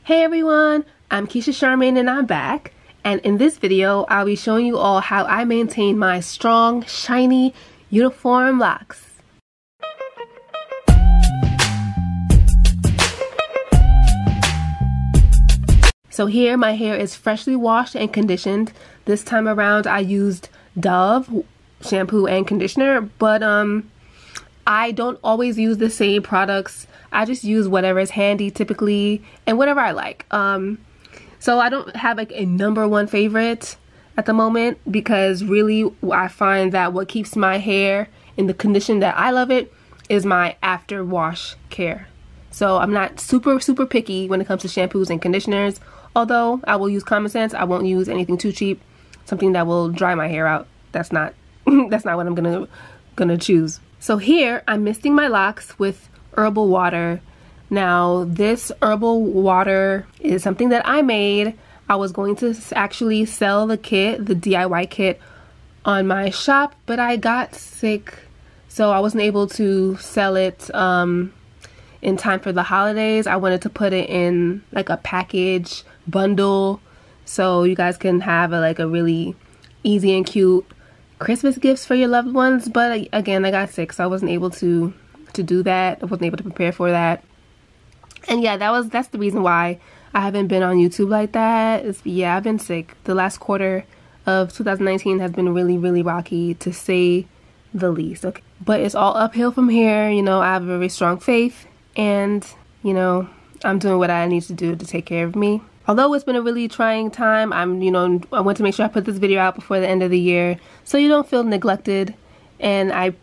Hey everyone, I'm Keisha Charmaine and I'm back. And in this video, I'll be showing you all how I maintain my strong, shiny, uniform locks. So here my hair is freshly washed and conditioned. This time around I used Dove shampoo and conditioner, but I don't always use the same products. I just use whatever is handy typically and whatever I like. So I don't have like a number one favorite at the moment, because really I find that what keeps my hair in the condition that I love it is my after wash care. So I'm not super picky when it comes to shampoos and conditioners, although I will use common sense. I won't use anything too cheap, something that will dry my hair out. That's not what I'm gonna choose. So here I'm misting my locks with Herbal Water. Now this Herbal Water is something that I made. I was going to actually sell the kit, the DIY kit, on my shop, but I got sick, so I wasn't able to sell it in time for the holidays. I wanted to put it in like a package bundle so you guys can have a really easy and cute Christmas gifts for your loved ones. But again, I got sick, so I wasn't able to do that. I wasn't able to prepare for that. And yeah, that's the reason why I haven't been on YouTube like that. Yeah, I've been sick. The last quarter of 2019 has been really rocky, to say the least. Okay, but it's all uphill from here. You know, I have a very strong faith, and you know, I'm doing what I need to do to take care of me. Although it's been a really trying time, I want to make sure I put this video out before the end of the year so you don't feel neglected. And I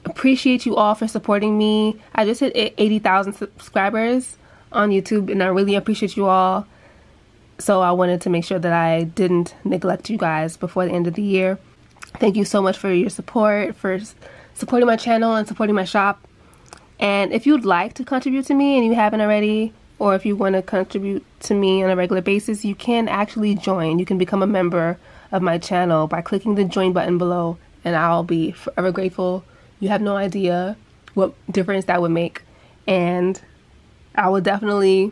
appreciate you all for supporting me. I just hit 80,000 subscribers on YouTube, and I really appreciate you all. So I wanted to make sure that I didn't neglect you guys before the end of the year. Thank you so much for your support, for supporting my channel and supporting my shop. And if you'd like to contribute to me and you haven't already, or if you want to contribute to me on a regular basis, you can actually join. You can become a member of my channel by clicking the join button below, and I'll be forever grateful. You have no idea what difference that would make, and I will definitely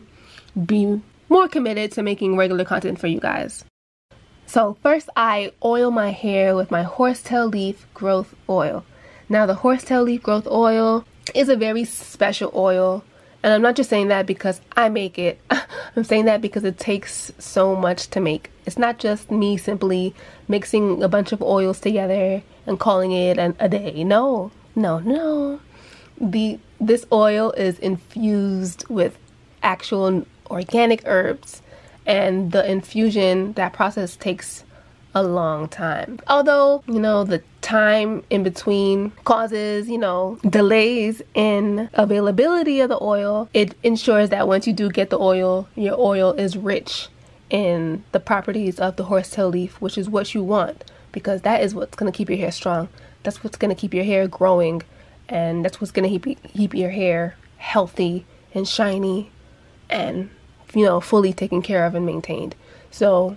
be more committed to making regular content for you guys. So first, I oil my hair with my Horsetail Leaf Growth Oil. Now the Horsetail Leaf Growth Oil is a very special oil. And I'm not just saying that because I make it. I'm saying that because it takes so much to make. It's not just me simply mixing a bunch of oils together and calling it a day. No. This oil is infused with actual organic herbs, and the infusion, that process takes a long time. Although, the time in between causes, delays in availability of the oil, it ensures that once you do get the oil, your oil is rich in the properties of the horsetail leaf, which is what you want, because that is what's going to keep your hair strong. That's what's going to keep your hair growing, and that's what's going to keep your hair healthy and shiny and, fully taken care of and maintained. So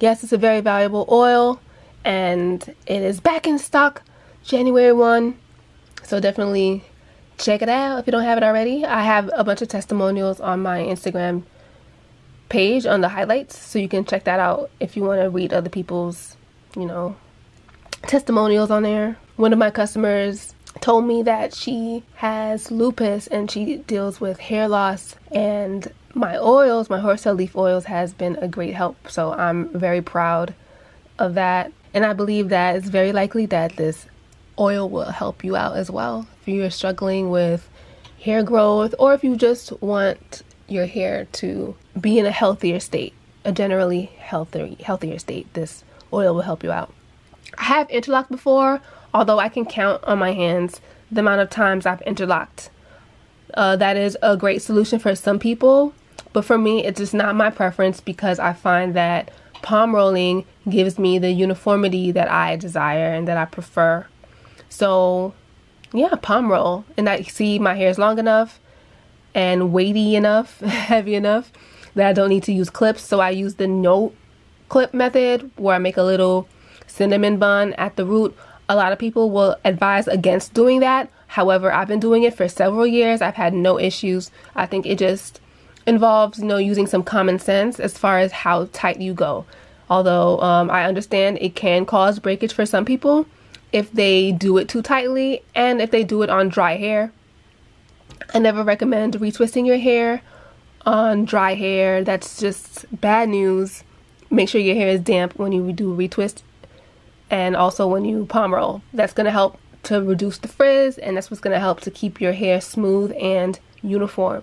yes, it's a very valuable oil, and it is back in stock January 1. So definitely check it out if you don't have it already. I have a bunch of testimonials on my Instagram page on the highlights, so you can check that out if you want to read other people's, testimonials on there. One of my customers told me that she has lupus and she deals with hair loss, and my oils, my horsetail leaf oils, has been a great help. So I'm very proud of that, and I believe that it's very likely that this oil will help you out as well if you're struggling with hair growth, or if you just want your hair to be in a healthier state, a generally healthier state. This oil will help you out. I have interlocked before, although I can count on my hands the amount of times I've interlocked. That is a great solution for some people, but for me it's just not my preference, because I find that palm rolling gives me the uniformity that I desire and that I prefer. So yeah, palm roll, and I see my hair is long enough and weighty enough, heavy enough, that I don't need to use clips. So I use the no clip method, where I make a little cinnamon bun at the root. A lot of people will advise against doing that. However, I've been doing it for several years. I've had no issues. I think it just involves, you know, using some common sense as far as how tight you go. Although I understand it can cause breakage for some people if they do it too tightly and if they do it on dry hair. I never recommend retwisting your hair on dry hair. That's just bad news. Make sure your hair is damp when you do retwist, and also when you palm roll. That's going to help to reduce the frizz, and that's what's going to help to keep your hair smooth and uniform.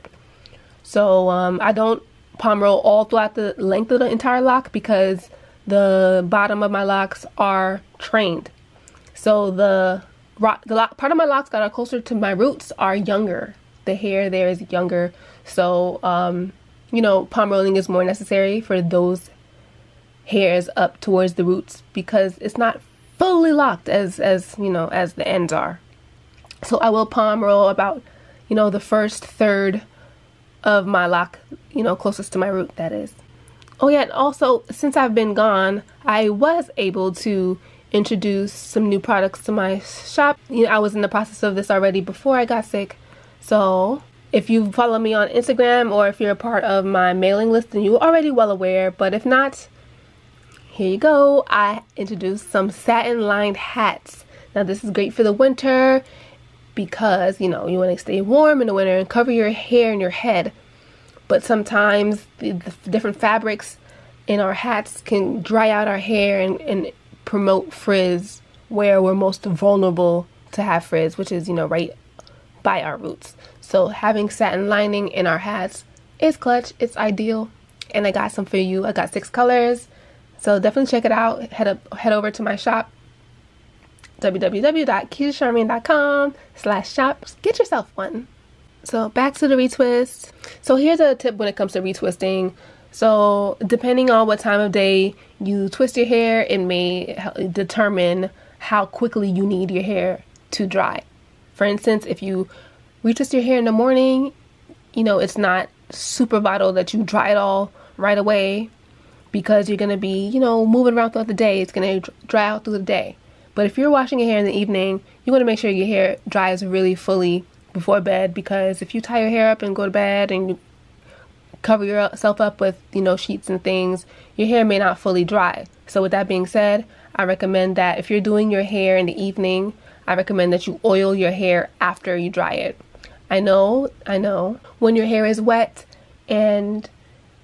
So I don't palm roll all throughout the length of the entire lock because the bottom of my locks are trained. So the part of my locks that are closer to my roots are younger. The hair there is younger. So, you know, palm rolling is more necessary for those hairs up towards the roots because it's not fully locked as you know, as the ends are. So I will palm roll about, you know, the first third of my lock, you know, closest to my root, that is. Oh yeah, and also, since I've been gone, I was able to introduce some new products to my shop. You know, I was in the process of this already before I got sick. So if you follow me on Instagram or if you're a part of my mailing list, then you're already well aware. But if not, here you go. I introduced some satin lined hats. Now this is great for the winter because, you know, you want to stay warm in the winter and cover your hair and your head. But sometimes the different fabrics in our hats can dry out our hair and promote frizz where we're most vulnerable to have frizz, which is, you know, right by our roots. So having satin lining in our hats is clutch. It's ideal. And I got some for you. I got 6 colors. So definitely check it out. Head over to my shop, www.keishacharmaine.com/shop. Get yourself one. So back to the retwist. So here's a tip when it comes to retwisting. So depending on what time of day you twist your hair, it may determine how quickly you need your hair to dry. For instance, if you retwist your hair in the morning, you know, it's not super vital that you dry it all right away because you're going to be, you know, moving around throughout the day. It's going to dry out through the day. But if you're washing your hair in the evening, you want to make sure your hair dries really fully before bed, because if you tie your hair up and go to bed and you cover yourself up with, you know, sheets and things, your hair may not fully dry. So with that being said, I recommend that if you're doing your hair in the evening, I recommend that you oil your hair after you dry it. I know, when your hair is wet and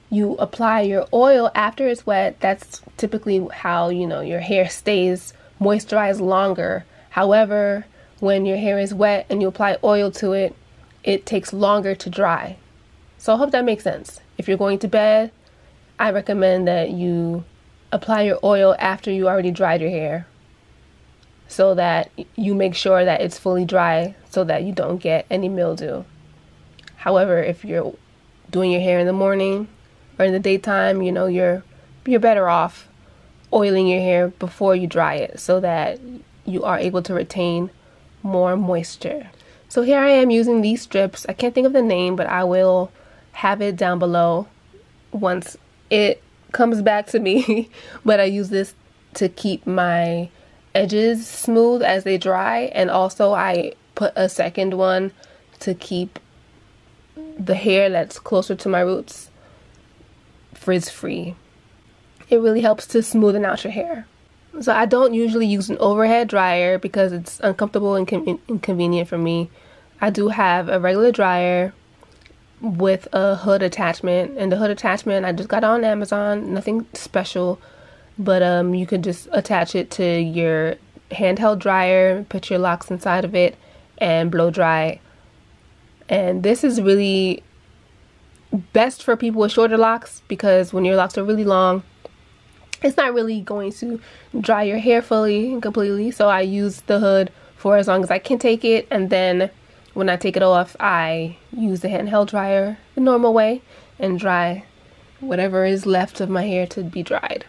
you apply your oil after it's wet, that's typically how, you know, your hair stays moisturized longer. However, when your hair is wet and you apply oil to it, it takes longer to dry. So I hope that makes sense. If you're going to bed, I recommend that you apply your oil after you already dried your hair, so that you make sure that it's fully dry so that you don't get any mildew. However, if you're doing your hair in the morning or in the daytime, you know, you're better off oiling your hair before you dry it so that you are able to retain more moisture. So here I am using these strips. I can't think of the name, but I will have it down below once it comes back to me. But I use this to keep my edges smooth as they dry, and also I put a second one to keep the hair that's closer to my roots frizz free. It really helps to smoothen out your hair. So I don't usually use an overhead dryer because it's uncomfortable and inconvenient for me. I do have a regular dryer with a hood attachment, and the hood attachment I just got on Amazon. Nothing special, but you can just attach it to your handheld dryer, put your locks inside of it, and blow dry. And this is really best for people with shorter locks, because when your locks are really long, it's not really going to dry your hair fully and completely. So I use the hood for as long as I can take it, and then when I take it off, I use the handheld dryer the normal way and dry whatever is left of my hair to be dried.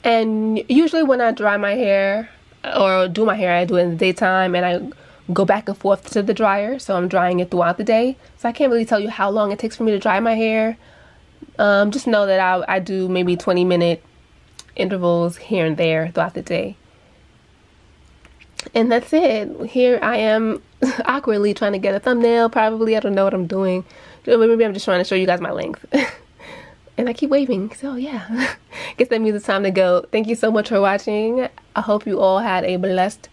And usually when I dry my hair or do my hair, I do it in the daytime, and I go back and forth to the dryer, so I'm drying it throughout the day. So I can't really tell you how long it takes for me to dry my hair. Just know that I do maybe 20-minute intervals here and there throughout the day. And that's it. Here I am awkwardly trying to get a thumbnail. Probably, I don't know what I'm doing. Maybe I'm just trying to show you guys my length. And I keep waving, so yeah. Guess that means it's time to go. Thank you so much for watching. I hope you all had a blessed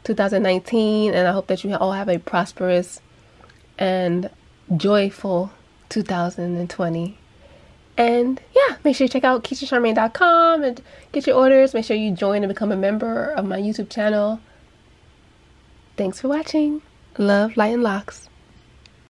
2019, and I hope that you all have a prosperous and joyful 2020. And yeah, make sure you check out KeishaCharmaine.com and get your orders. Make sure you join and become a member of my YouTube channel. Thanks for watching. Love, light, and locks.